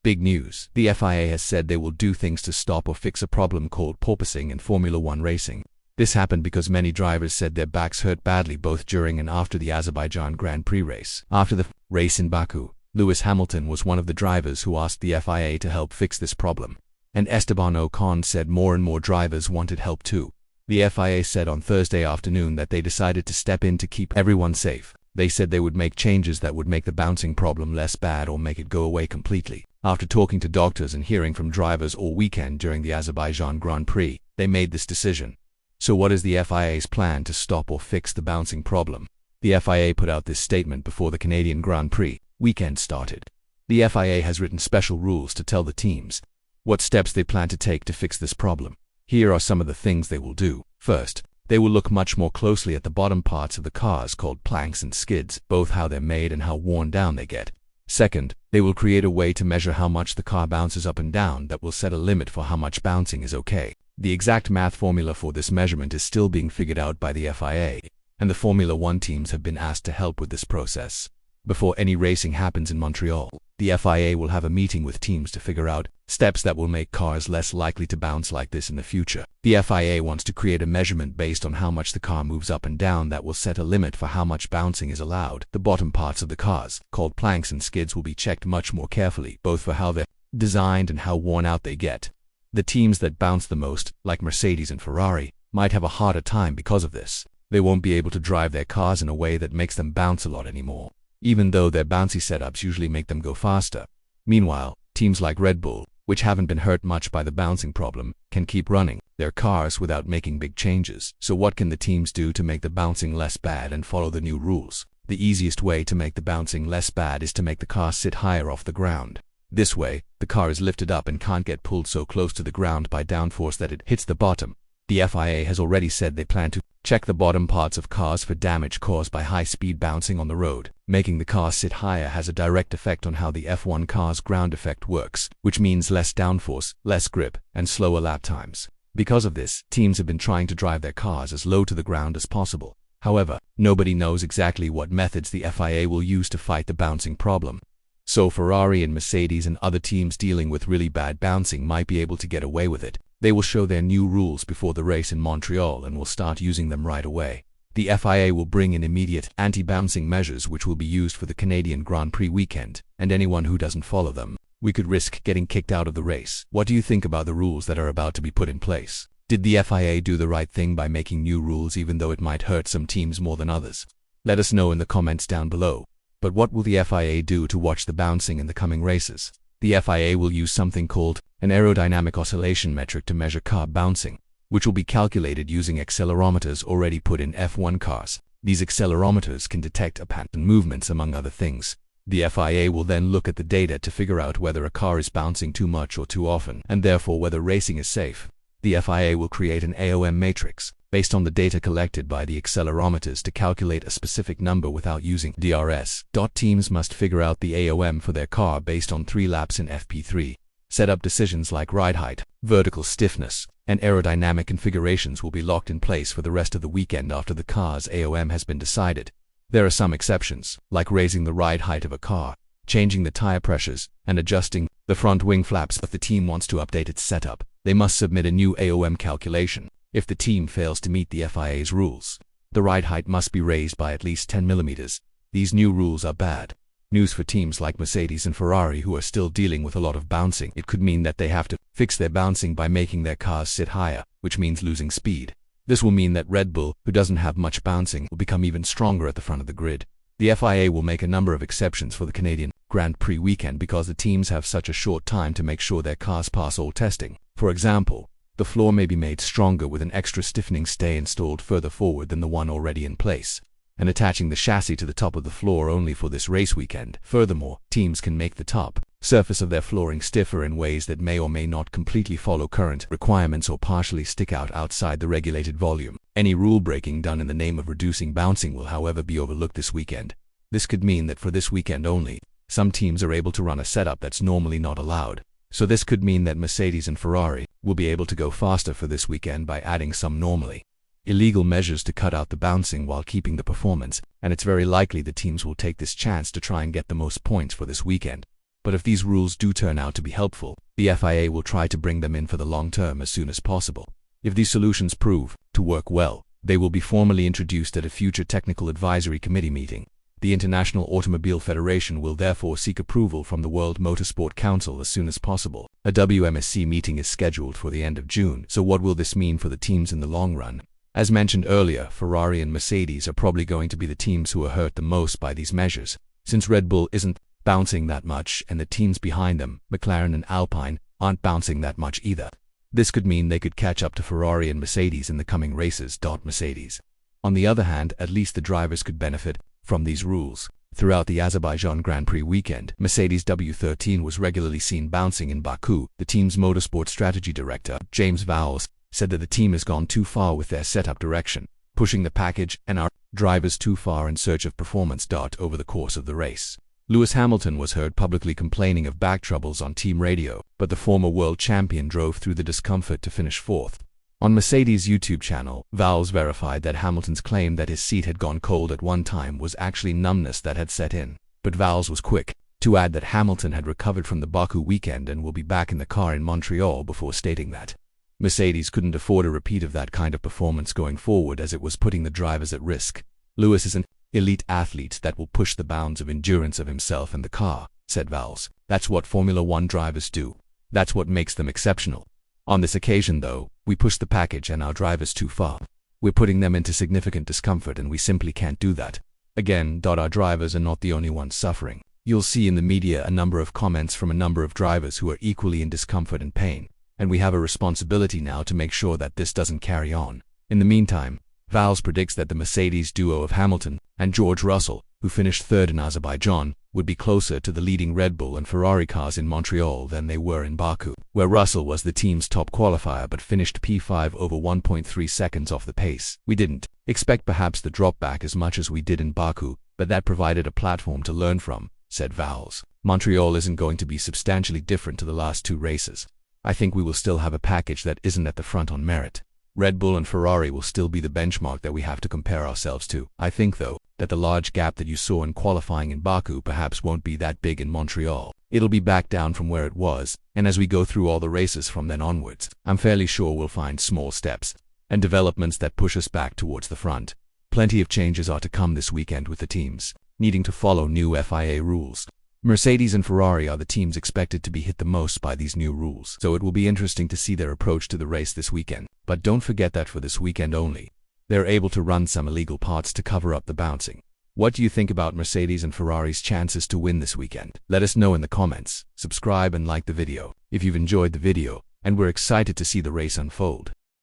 Big news. The FIA has said they will do things to stop or fix a problem called porpoising in Formula One racing. This happened because many drivers said their backs hurt badly both during and after the Azerbaijan Grand Prix race. After the race in Baku, Lewis Hamilton was one of the drivers who asked the FIA to help fix this problem. And Esteban Ocon said more and more drivers wanted help too. The FIA said on Thursday afternoon that they decided to step in to keep everyone safe. They said they would make changes that would make the bouncing problem less bad or make it go away completely. After talking to doctors and hearing from drivers all weekend during the Azerbaijan Grand Prix, they made this decision. So what is the FIA's plan to stop or fix the bouncing problem? The FIA put out this statement before the Canadian Grand Prix weekend started. The FIA has written special rules to tell the teams what steps they plan to take to fix this problem. Here are some of the things they will do. First, they will look much more closely at the bottom parts of the cars called planks and skids, both how they're made and how worn down they get. Second, they will create a way to measure how much the car bounces up and down that will set a limit for how much bouncing is okay. The exact math formula for this measurement is still being figured out by the FIA, and the Formula One teams have been asked to help with this process. Before any racing happens in Montreal, the FIA will have a meeting with teams to figure out steps that will make cars less likely to bounce like this in the future. The FIA wants to create a measurement based on how much the car moves up and down that will set a limit for how much bouncing is allowed. The bottom parts of the cars, called planks and skids, will be checked much more carefully, both for how they're designed and how worn out they get. The teams that bounce the most, like Mercedes and Ferrari, might have a harder time because of this. They won't be able to drive their cars in a way that makes them bounce a lot anymore, even though their bouncy setups usually make them go faster. Meanwhile, teams like Red Bull, which haven't been hurt much by the bouncing problem, can keep running their cars without making big changes. So what can the teams do to make the bouncing less bad and follow the new rules? The easiest way to make the bouncing less bad is to make the car sit higher off the ground. This way, the car is lifted up and can't get pulled so close to the ground by downforce that it hits the bottom. The FIA has already said they plan to check the bottom parts of cars for damage caused by high-speed bouncing on the road. Making the car sit higher has a direct effect on how the F1 car's ground effect works, which means less downforce, less grip, and slower lap times. Because of this, teams have been trying to drive their cars as low to the ground as possible. However, nobody knows exactly what methods the FIA will use to fight the bouncing problem. So Ferrari and Mercedes and other teams dealing with really bad bouncing might be able to get away with it. They will show their new rules before the race in Montreal and will start using them right away. The FIA will bring in immediate anti-bouncing measures which will be used for the Canadian Grand Prix weekend, and anyone who doesn't follow them, we could risk getting kicked out of the race. What do you think about the rules that are about to be put in place? Did the FIA do the right thing by making new rules even though it might hurt some teams more than others? Let us know in the comments down below. But what will the FIA do to watch the bouncing in the coming races? The FIA will use something called an aerodynamic oscillation metric to measure car bouncing, which will be calculated using accelerometers already put in F1 cars. These accelerometers can detect pattern movements among other things. The FIA will then look at the data to figure out whether a car is bouncing too much or too often, and therefore whether racing is safe. The FIA will create an AOM matrix based on the data collected by the accelerometers to calculate a specific number without using DRS. Teams must figure out the AOM for their car based on 3 laps in FP3. Setup decisions like ride height, vertical stiffness, and aerodynamic configurations will be locked in place for the rest of the weekend after the car's AOM has been decided. There are some exceptions, like raising the ride height of a car, changing the tire pressures, and adjusting the front wing flaps. If the team wants to update its setup, they must submit a new AOM calculation. If the team fails to meet the FIA's rules, the ride height must be raised by at least 10 millimeters. These new rules are bad news for teams like Mercedes and Ferrari who are still dealing with a lot of bouncing. It could mean that they have to fix their bouncing by making their cars sit higher, which means losing speed. This will mean that Red Bull, who doesn't have much bouncing, will become even stronger at the front of the grid. The FIA will make a number of exceptions for the Canadian Grand Prix weekend because the teams have such a short time to make sure their cars pass all testing. For example, the floor may be made stronger with an extra stiffening stay installed further forward than the one already in place, and attaching the chassis to the top of the floor only for this race weekend. Furthermore, teams can make the top surface of their flooring stiffer in ways that may or may not completely follow current requirements or partially stick out outside the regulated volume. Any rule breaking done in the name of reducing bouncing will, however, be overlooked this weekend. This could mean that for this weekend only, some teams are able to run a setup that's normally not allowed. So this could mean that Mercedes and Ferrari will be able to go faster for this weekend by adding some normally illegal measures to cut out the bouncing while keeping the performance, and it's very likely the teams will take this chance to try and get the most points for this weekend. but if these rules do turn out to be helpful, the FIA will try to bring them in for the long term as soon as possible. If these solutions prove to work well, they will be formally introduced at a future Technical Advisory Committee meeting. The International Automobile Federation will therefore seek approval from the World Motorsport Council as soon as possible. A WMSC meeting is scheduled for the end of June, so what will this mean for the teams in the long run? As mentioned earlier, Ferrari and Mercedes are probably going to be the teams who are hurt the most by these measures, since Red Bull isn't bouncing that much and the teams behind them, McLaren and Alpine, aren't bouncing that much either. This could mean they could catch up to Ferrari and Mercedes in the coming races. Mercedes, on the other hand, at least the drivers could benefit from these rules. Throughout the Azerbaijan Grand Prix weekend, Mercedes W13 was regularly seen bouncing in Baku. The team's motorsport strategy director, James Vowles, said that the team has gone too far with their setup direction, pushing the package and our drivers too far in search of performance. Over the course of the race, Lewis Hamilton was heard publicly complaining of back troubles on team radio, but the former world champion drove through the discomfort to finish fourth. On Mercedes' YouTube channel, Vowles verified that Hamilton's claim that his seat had gone cold at one time was actually numbness that had set in, but Vowles was quick to add that Hamilton had recovered from the Baku weekend and will be back in the car in Montreal before stating that Mercedes couldn't afford a repeat of that kind of performance going forward as it was putting the drivers at risk. Lewis is an elite athlete that will push the bounds of endurance of himself and the car, said Vowles. That's what Formula One drivers do. That's what makes them exceptional. On this occasion, though, we push the package and our drivers too far. We're putting them into significant discomfort and we simply can't do that. Again, our drivers are not the only ones suffering. You'll see in the media a number of comments from a number of drivers who are equally in discomfort and pain, and we have a responsibility now to make sure that this doesn't carry on. In the meantime, Vowles predicts that the Mercedes duo of Hamilton and George Russell, who finished third in Azerbaijan, would be closer to the leading Red Bull and Ferrari cars in Montreal than they were in Baku, where Russell was the team's top qualifier but finished P5 over 1.3 seconds off the pace. We didn't expect perhaps the drop back as much as we did in Baku, but that provided a platform to learn from, said Vowles. Montreal isn't going to be substantially different to the last two races. I think we will still have a package that isn't at the front on merit. Red Bull and Ferrari will still be the benchmark that we have to compare ourselves to. I think, though, that the large gap that you saw in qualifying in Baku perhaps won't be that big in Montreal. It'll be back down from where it was, and as we go through all the races from then onwards, I'm fairly sure we'll find small steps and developments that push us back towards the front. Plenty of changes are to come this weekend with the teams needing to follow new FIA rules. Mercedes and Ferrari are the teams expected to be hit the most by these new rules, so it will be interesting to see their approach to the race this weekend. But don't forget that for this weekend only, they're able to run some illegal parts to cover up the bouncing. What do you think about Mercedes and Ferrari's chances to win this weekend? Let us know in the comments. Subscribe and like the video if you've enjoyed the video, and we're excited to see the race unfold.